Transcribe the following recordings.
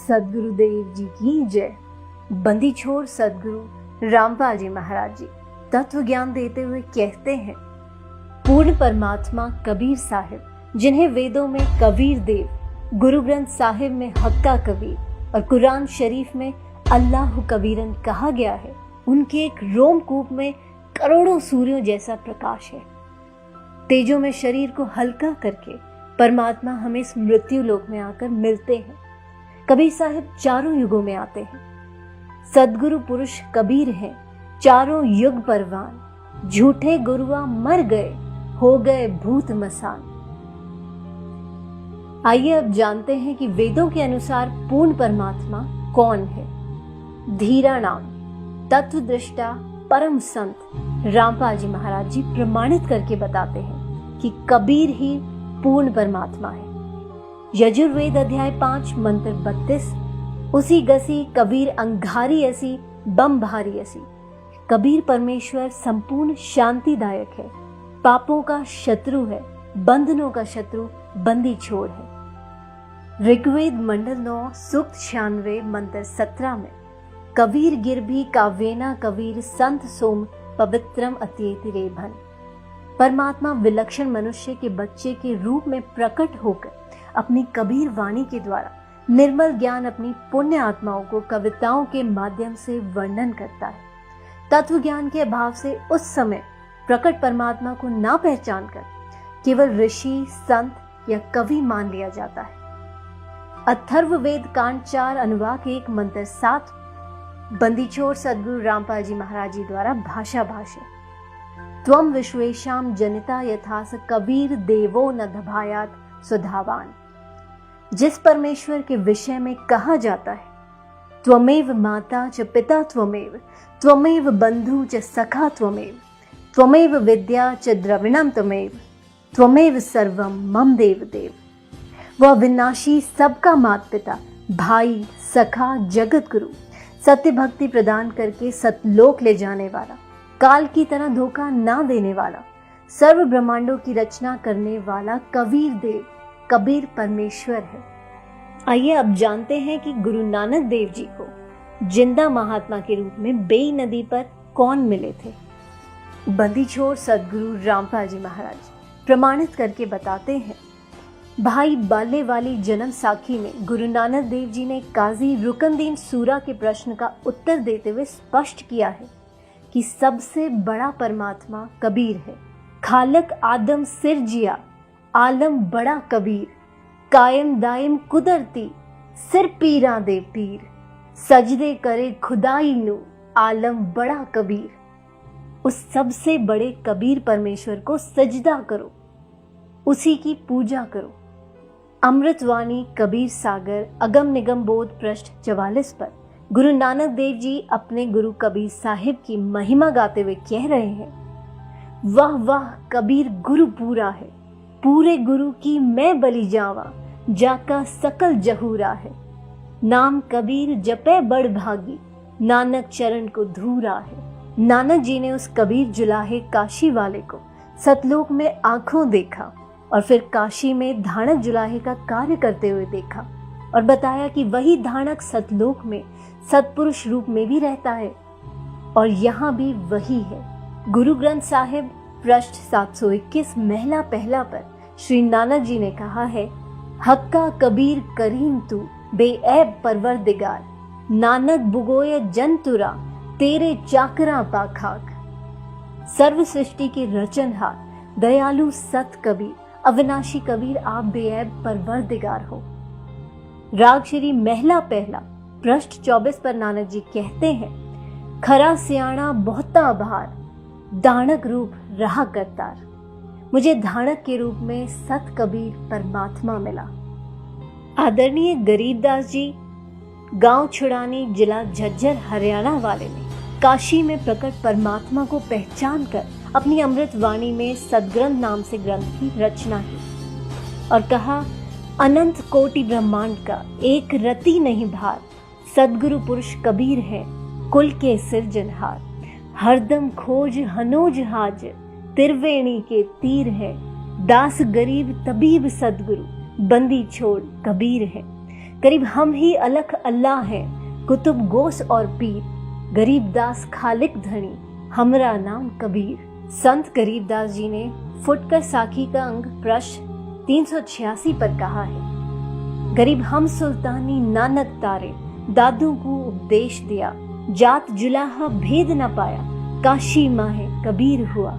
सदगुरुदेव जी की जय। बंदी छोड़ सदगुरु रामपाल जी महाराज जी तत्व ज्ञान देते हुए कहते हैं, पूर्ण परमात्मा कबीर साहिब, जिन्हें वेदों में कबीर देव, गुरु ग्रंथ साहिब में हक्का कबीर और कुरान शरीफ में अल्लाह कबीरन कहा गया है, उनके एक रोमकूप में करोड़ों सूर्यों जैसा प्रकाश है। तेजों में शरीर को हल्का करके परमात्मा हमें इस मृत्यु लोक में आकर मिलते हैं। कबीर साहिब चारों युगों में आते हैं। सदगुरु पुरुष कबीर हैं, चारों युग परवान। झूठे गुरुआ मर गए, हो गए भूत मसान। आइए अब जानते हैं कि वेदों के अनुसार पूर्ण परमात्मा कौन है। धीरा नाम तत्वदृष्टा परम संत रामपाल जी महाराज जी प्रमाणित करके बताते हैं कि कबीर ही पूर्ण परमात्मा है। यजुर्वेद अध्याय 5 मंत्र 32, उसी गसी कबीर अंगारी असी बम भारी असी। कबीर परमेश्वर संपूर्ण शांतिदायक है, पापों का शत्रु है, बंधनों का शत्रु बंदी छोड़ है। ऋग्वेद मंडल 9 सूक्त 96 मंत्र 17 में कबीर गिरभी काव्येना कबीर संत सोम पवित्रम अत्येति रेभन। परमात्मा विलक्षण मनुष्य के बच्चे के रूप में प्रकट होकर अपनी कबीर वाणी के द्वारा निर्मल ज्ञान अपनी पुण्य आत्माओं को कविताओं के माध्यम से वर्णन करता है। तत्व ज्ञान के अभाव से उस समय प्रकट परमात्मा को ना पहचान कर केवल ऋषि, संत या कवि मान लिया जाता है। अथर्ववेद कांड 4 अनुवाक 1 मंत्र 7 बंदीछोड़ सदगुरु रामपाल जी महाराज जी द्वारा भाषा भाष्य। त्वम विश्वेशाम जनिता यथास कबीर देवो न दभायात सुधावान। जिस परमेश्वर के विषय में कहा जाता है, त्वमेव माता च पिता त्वमेव, त्वमेव बंधु च सखा त्वमेव, त्वमेव विद्या च द्रविणम त्वमेव, त्वमेव सर्वम मम देव देव। वह विनाशी सबका माता पिता, भाई, सखा, जगत गुरु, सत्य भक्ति प्रदान करके सतलोक ले जाने वाला, काल की तरह धोखा ना देने वाला, सर्व ब्रह्मांडों की रचना करने वाला कबीर देव, कबीर परमेश्वर है। आइए अब जानते हैं कि गुरु नानक देव जी को जिंदा महात्मा के रूप में बेई नदी पर कौन मिले थे। बंदीछोड़ सदगुरु रामपाल जी महाराज प्रमाणित करके बताते हैं, भाई बाले वाली जन्म साखी में गुरु नानक देव जी ने काजी रुकनदीन सूरा के प्रश्न का उत्तर देते हुए स्पष्ट किया है कि सबसे बड़ा परमात्मा कबीर है। खालक आदम सिर जिया, आलम बड़ा कबीर, कायम दायम कुदरती, सिर पीरा दे पीर, सजदे करे खुदाई नु, आलम बड़ा कबीर। उस सबसे बड़े कबीर परमेश्वर को सजदा करो, उसी की पूजा करो। अमृतवाणी कबीर सागर अगम निगम बोध पृष्ठ 44 पर गुरु नानक देव जी अपने गुरु कबीर साहिब की महिमा गाते हुए कह रहे हैं, वाह वाह कबीर गुरु पूरा है, पूरे गुरु की मैं बलि जावा, जाका सकल जहूरा है। नाम कबीर जपे बड़ भागी, नानक चरण को धूरा है। नानक जी ने उस कबीर जुलाहे काशी वाले को सतलोक में आंखों देखा और फिर काशी में धानक जुलाहे का कार्य करते हुए देखा और बताया कि वही धानक सतलोक में सतपुरुष रूप में भी रहता है और यहाँ भी वही है। गुरु ग्रंथ साहिब पृष्ठ 721 महला पहला पर श्री नानक जी ने कहा है, हक्का कबीर करीम तू बेऐब परवरदिगार, नानक बुगोय जंतुरा तेरे चाकरा पाखाक। सर्व सृष्टि के रचनहार दयालु सत कबीर, अविनाशी कबीर, आप बेऐब परवरदिगार हो। राग श्री महला पहला पृष्ठ 24 पर नानक जी कहते हैं, खरा सियाणा बहुता भार, दानक रूप रहा करतार। मुझे धानक के रूप में सत कबीर परमात्मा मिला। आदरणीय गरीबदास जी गांव छुड़ानी जिला झज्जर हरियाणा वाले ने काशी में प्रकट परमात्मा को पहचान कर अपनी अमृत वाणी में सदग्रंथ नाम से ग्रंथ की रचना की और कहा, अनंत कोटि ब्रह्मांड का एक रति नहीं भार, सदगुरु पुरुष कबीर है कुल के सिरजनहार। हरदम खोज हनोज हाज, त्रिवेणी के तीर है, दास गरीब तबीब सदगुरु, बंदी छोड़ कबीर है। करीब हम ही अलख अल्लाह है, कुतुब गोस और पीर, गरीब दास खालिक धनी, हमरा नाम कबीर। संत गरीबदास जी ने फुटकर साखी का अंग प्रश्न 386 पर कहा है, गरीब हम सुल्तानी नानक तारे, दादू को उपदेश दिया, जात जुलाहा भेद न पाया, काशी माहे कबीर हुआ।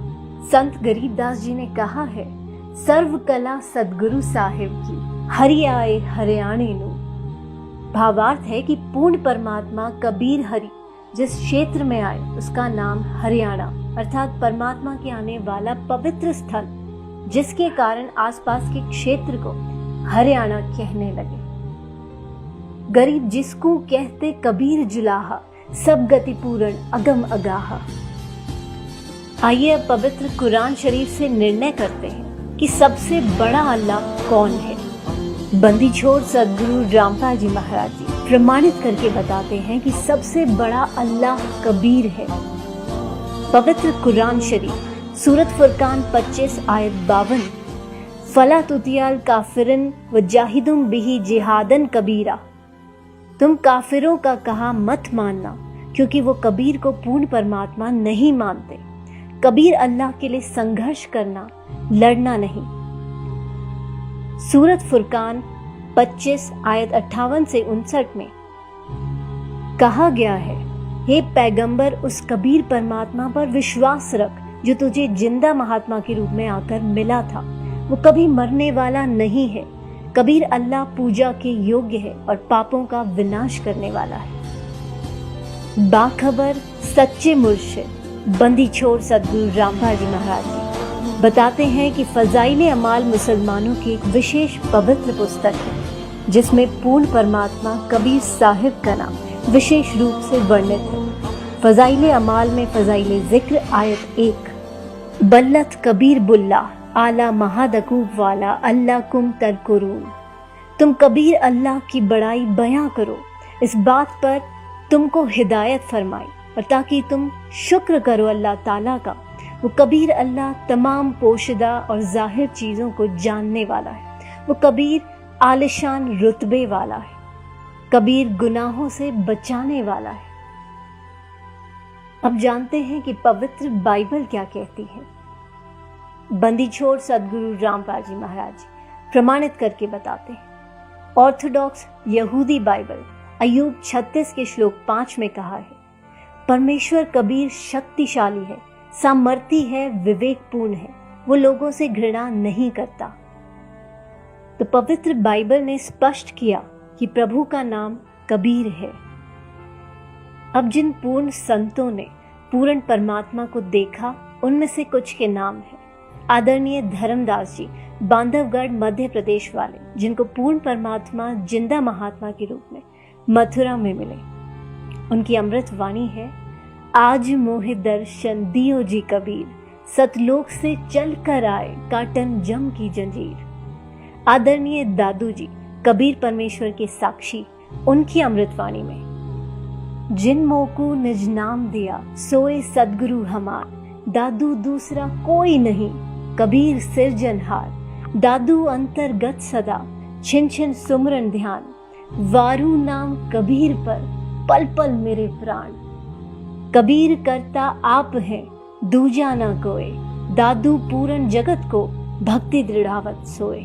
संत गरीबदास जी ने कहा है, सर्व कला सदगुरु साहिब की, हरि आए हरियाणे नु। भावार्थ है कि पूर्ण परमात्मा कबीर हरि जिस क्षेत्र में आए उसका नाम हरियाणा अर्थात परमात्मा के आने वाला पवित्र स्थल, जिसके कारण आसपास के क्षेत्र को हरियाणा कहने लगे। गरीब जिसको कहते कबीर जुलाहा, सब गति पूर्ण अगम अगाहा। आइए अब पवित्र कुरान शरीफ से निर्णय करते हैं कि सबसे बड़ा अल्लाह कौन है। बंदी छोड़ सदगुरु रामपाल जी महाराज जी प्रमाणित करके बताते हैं कि सबसे बड़ा अल्लाह कबीर है। पवित्र कुरान शरीफ सूरत फुरकान 25 आयत 52, फला तुतियाल काफिरन व जाहिदुम बिही जिहादन कबीरा। तुम काफिरों का कहा मत मानना, क्योंकि वो कबीर को पूर्ण परमात्मा नहीं मानते। कबीर अल्लाह के लिए संघर्ष करना, लड़ना नहीं। सूरत फुरकान 25 आयत 58 से 59 में कहा गया है, हे पैगंबर उस कबीर परमात्मा पर विश्वास रख जो तुझे जिंदा महात्मा के रूप में आकर मिला था। वो कभी मरने वाला नहीं है। कबीर अल्लाह पूजा के योग्य है और पापों का विनाश करने वाला है। बाखबर सच्चे मुर्शिद बंदी छोड़ सदगुरु रामपाल जी महाराज जी बताते हैं कि फजाइले अमाल मुसलमानों की एक विशेष पवित्र पुस्तक है, जिसमें पूर्ण परमात्मा कबीर साहिब का नाम विशेष रूप से वर्णित है। फजाइले अमाल में फजाइले जिक्र आयत 1, बल्लत कबीर बुल्ला आला महादकूब वाला अल्लाह कुम तरकुरून। तुम कबीर अल्लाह की बड़ाई बयां करो, इस बात पर तुमको हिदायत फरमाई और ताकि तुम शुक्र करो अल्लाह ताला का। वो कबीर अल्लाह तमाम पोशिदा और जाहिर चीजों को जानने वाला है। वो कबीर आलिशान रुतबे वाला है। कबीर गुनाहों से बचाने वाला है। अब जानते हैं कि पवित्र बाइबल क्या कहती है। बंदी छोड़ सदगुरु रामपाल जी महाराज जी प्रमाणित करके बताते हैं। ऑर्थोडॉक्स यहूदी बाइबल अय्यूब 36 के श्लोक 5 में कहा है, परमेश्वर कबीर शक्तिशाली है, सामर्थी है, विवेकपूर्ण है, वो लोगों से घृणा नहीं करता। तो पवित्र बाइबल ने स्पष्ट किया कि प्रभु का नाम कबीर है। अब जिन पूर्ण संतों ने पूर्ण परमात्मा को देखा, उनमें से कुछ के नाम हैं। आदरणीय धर्मदास जी बांधवगढ़ मध्य प्रदेश वाले, जिनको पूर्ण परमात्मा जिंदा महात्मा के रूप में मथुरा में मिले। उनकी अमृत वाणी है, आज मोहि दर्शन दियो जी कबीर, सतलोक से चल कर आए काटन जम की जंजीर। आदरणीय दादू जी कबीर परमेश्वर के साक्षी, उनकी अमृतवाणी में, जिन मोह को निज नाम दिया सोए सदगुरु हमार, दादू दूसरा कोई नहीं कबीर सिरजनहार। दादू अंतर्गत सदा छिन छिन सुमरन ध्यान, वारू नाम कबीर पर पल पल मेरे प्राण। कबीर करता आप हैं दूजा ना कोय, दादू पूरन जगत को भक्ति दृढ़ावत सोए।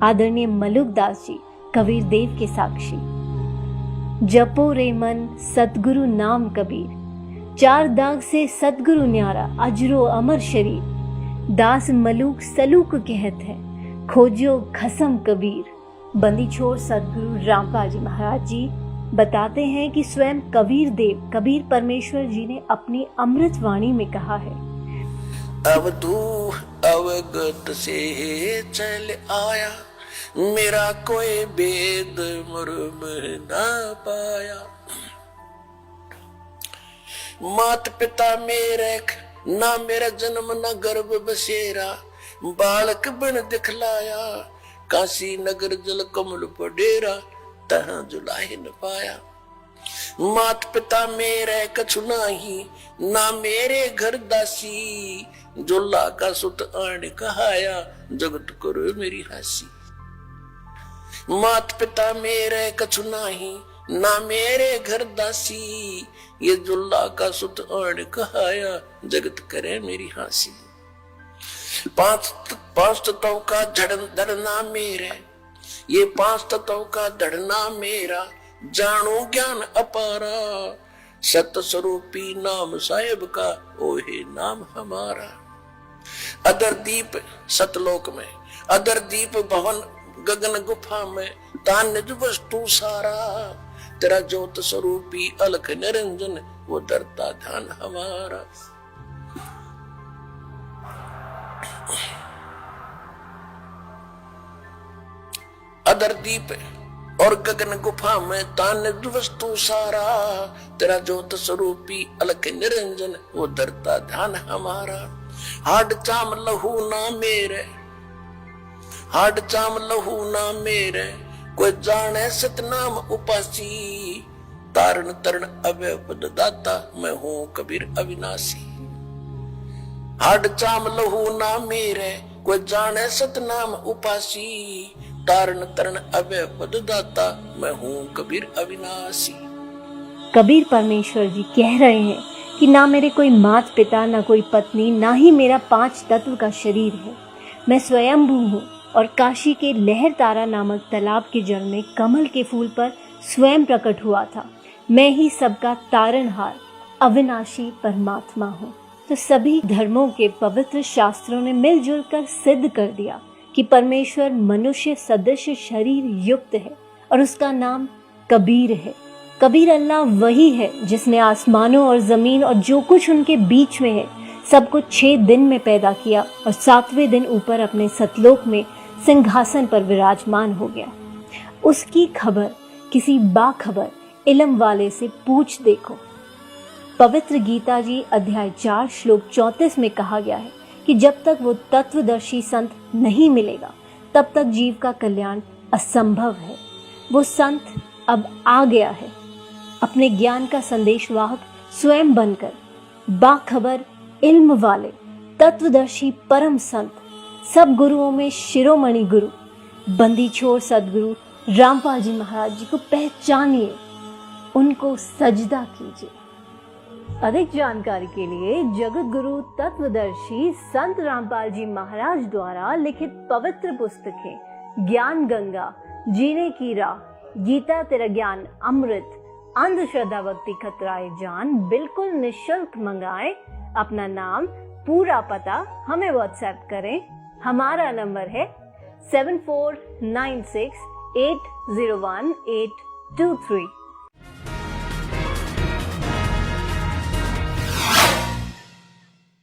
आदरणीय मलुक दास जी कबीर देव के साक्षी, जपो रे मन सतगुरु नाम कबीर, चार दाग से सतगुरु न्यारा अजरो अमर शरीर। दास मलूक सलूक कहत है, खोजो खसम कबीर। बंदी छोड़ सदगुरु रामपाल जी महाराज जी बताते हैं कि स्वयं कबीर देव कबीर परमेश्वर जी ने अपनी अमृत वाणी में कहा है, अब तू अवगत से चल आया, मेरा कोई भेद मुर्म ना पाया। मात पिता मेरे ना मेरा जन्म ना गर्भ बसेरा, बालक बन दिखलाया, काशी नगर जल कमल पर डेरा, तहाँ जुलाहे न पाया। मात पिता मेरे कछु नाही, ना मेरे घर दासी, जोला का सुत आण कहाया, जगत करो मेरी हंसी। मात पिता मेरे कछु नाही, ना मेरे घर दासी, ये जोला का सुत आण कहाया, जगत करे मेरी हंसी। पांच तत्वों का धड़ना मेरे, ये पांच तत्वों का धड़ना मेरा, जानो ज्ञान अपारा, सत स्वरूपी नाम साहेब का, ओहे नाम हमारा। अदर दीप सतलोक में, अदर दीप भवन गगन गुफा में, तान निज वस्तु सारा, तेरा ज्योत स्वरूपी अलख निरंजन, वो डरता ध्यान हमारा। अदर दीप और गगन गुफा में, तान निज वस्तु सारा, तेरा ज्योत स्वरूपी अलख निरंजन, वो डरता ध्यान हमारा। हाड चाम लहू ना मेरे, हाड चाम लहू ना मेरे, कोई जाने सतनाम उपासी, तारण तरण अभय पद दाता, मैं हूं कबीर अविनाशी। हाड चाम लहू ना मेरे, कोई जाने सतनाम उपासी, तारण तरण अभय पद दाता, मैं हूं कबीर अविनाशी। कबीर परमेश्वर जी कह रहे हैं कि ना मेरे कोई माता पिता, ना कोई पत्नी, ना ही मेरा 5 तत्व का शरीर है। मैं स्वयंभू हूँ और काशी के लहर तारा नामक तालाब के जल में कमल के फूल पर स्वयं प्रकट हुआ था। मैं ही सबका तारणहार अविनाशी परमात्मा हूँ। तो सभी धर्मों के पवित्र शास्त्रों ने मिलजुल कर सिद्ध कर दिया कि परमेश्वर मनुष्य सदृश शरीर युक्त है और उसका नाम कबीर है। कबीर अल्लाह वही है जिसने आसमानों और जमीन और जो कुछ उनके बीच में है सब कुछ 6 दिन में पैदा किया और 7वें दिन ऊपर अपने सतलोक में सिंहासन पर विराजमान हो गया। उसकी खबर किसी बाखबर इल्म वाले से पूछ देखो। पवित्र गीता जी अध्याय 4 श्लोक 34 में कहा गया है कि जब तक वो तत्वदर्शी संत नहीं मिलेगा तब तक जीव का कल्याण असंभव है। वो संत अब आ गया है, अपने ज्ञान का संदेशवाहक स्वयं बनकर, बाखबर इल्म वाले तत्वदर्शी परम संत, सब गुरुओं में शिरोमणि गुरु बंदी छोड़ सदगुरु रामपाल जी महाराज जी को पहचानिए, उनको सजदा कीजिए। अधिक जानकारी के लिए जगत गुरु तत्वदर्शी संत रामपाल जी महाराज द्वारा लिखित पवित्र पुस्तकें ज्ञान गंगा, जीने की राह, गीता तेरा ज्ञान अमृत, अंधश्रद्धा भक्ति खतराए जान बिल्कुल निःशुल्क मंगाएं। अपना नाम, पूरा पता हमें व्हाट्सएप करें। हमारा नंबर है 7496801823।